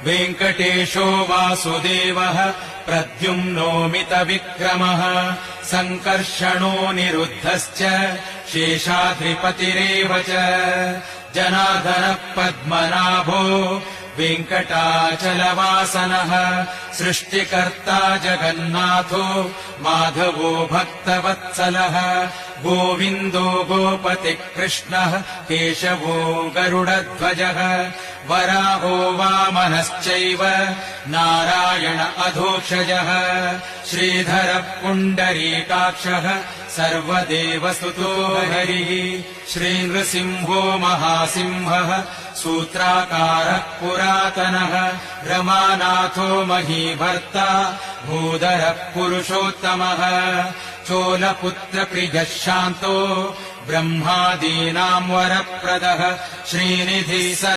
वेङ्कटेशो वासुदेवः प्रद्युम्नोमितविक्रमः सङ्कर्षणो निरुद्धश्च शेषाद्रिपतिरेव च जनार्दनः पद्मनाभो वेङ्कटाचलवासनः सृष्टिकर्ता जगन्नाथो माधवो भक्तवत्सलः गोविन्दो गोपतिः कृष्णः केशवो गरुडध्वजः वराहो वामनश्चैव नारायण अधोक्षजः श्रीधरः पुण्डरीकाक्षः सर्वदेवसुतो हरिः श्रीनृसिंहो महासिंहः सूत्राकारः पुरातनः रमानाथो महीभर्ता भूधरः पुरुषोत्तमः चोलपुत्रप्रियः शान्तो ब्रह्मादीनां वरप्रदः श्रीनिधिः